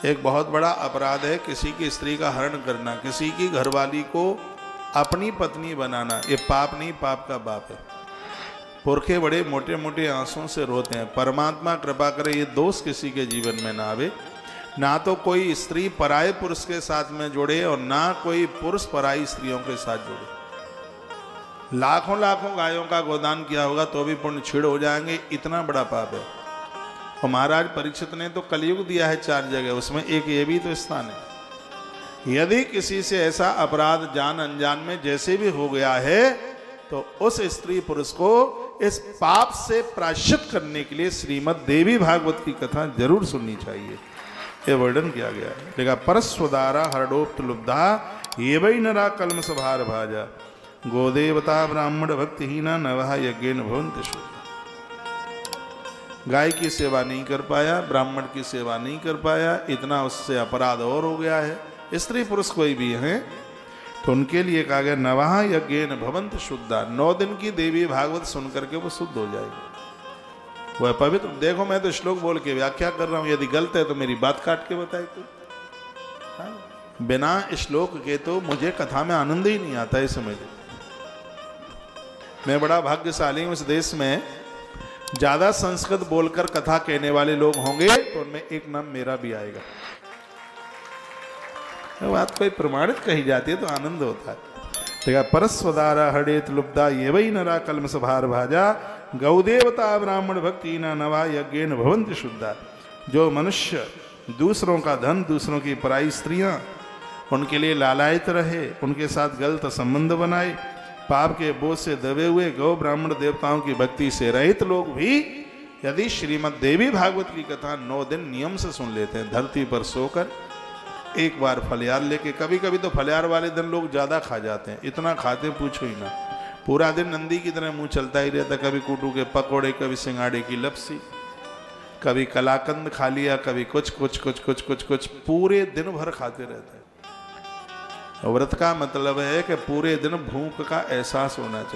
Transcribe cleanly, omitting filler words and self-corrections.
एक बहुत बड़ा अपराध है किसी की स्त्री का हरण करना, किसी की घरवाली को अपनी पत्नी बनाना। ये पाप नहीं, पाप का बाप है। पुरखे बड़े मोटे मोटे आंसुओं से रोते हैं। परमात्मा कृपा करे ये दोष किसी के जीवन में ना आवे। ना तो कोई स्त्री पराये पुरुष के साथ में जुड़े और ना कोई पुरुष पराई स्त्रियों के साथ जुड़े। लाखों लाखों गायों का गोदान किया होगा तो भी पुण्य छीड़ हो जाएंगे, इतना बड़ा पाप है। और महाराज परीक्षित ने तो कलयुग दिया है 4 जगह, उसमें एक ये भी तो स्थान है। यदि किसी से ऐसा अपराध जान अनजान में जैसे भी हो गया है तो उस स्त्री पुरुष को इस पाप से प्रायश्चित करने के लिए श्रीमद् देवी भागवत की कथा जरूर सुननी चाहिए। ये वर्णन किया गया है। देखा परस्वदारा हरडोप्त लुब्धा ये वही नरा कलम सभार भाजा गोदेवता ब्राह्मण भक्तिहीना नवः यज्ञेन भवन्ति शुद्धा। गाय की सेवा नहीं कर पाया, ब्राह्मण की सेवा नहीं कर पाया, इतना उससे अपराध और हो गया है। स्त्री पुरुष कोई भी हैं तो उनके लिए कहा गया नवः यज्ञेन भवन्ति शुद्धा। 9 दिन की देवी भागवत सुन करके वो शुद्ध हो जाएगी, वह पवित्र। देखो मैं तो श्लोक बोल के व्याख्या कर रहा हूं, यदि गलत है तो मेरी बात काट के बताए कोई। बिना श्लोक के तो मुझे कथा में आनंद ही नहीं आता है। समझ मैं बड़ा भाग्यशाली हूं, इस देश में ज्यादा संस्कृत बोलकर कथा कहने वाले लोग होंगे तो उनमें एक नाम मेरा भी आएगा। बात कोई प्रमाणित कही जाती है तो आनंद होता है। देखा परस्वदारा हड़ेत लुब्धा ये वही नरा कलम सभार भाजा गौदेवता ब्राह्मण भक्ति न नवा यज्ञेन भवन्ति शुद्धा। जो मनुष्य दूसरों का धन, दूसरों की पराई स्त्रियां, उनके लिए लालायित रहे, उनके साथ गलत संबंध बनाए, पाप के बोझ से दबे हुए गौ ब्राह्मण देवताओं की भक्ति से रहित लोग भी यदि श्रीमद् देवी भागवत की कथा 9 दिन नियम से सुन लेते हैं, धरती पर सोकर एक बार फलियार लेके, कभी कभी तो फलियार वाले दिन लोग ज्यादा खा जाते हैं, इतना खाते पूछो ही ना। पूरा दिन नंदी की तरह मुंह चलता ही रहता, कभी कूटू के पकोड़े, कभी सिंगाड़े की लपसी, कभी कलाकंद खा लिया, कभी कुछ कुछ कुछ कुछ कुछ कुछ, पूरे दिन भर खाते रहते हैं। व्रत का मतलब है कि पूरे दिन भूख का एहसास होना चाहिए।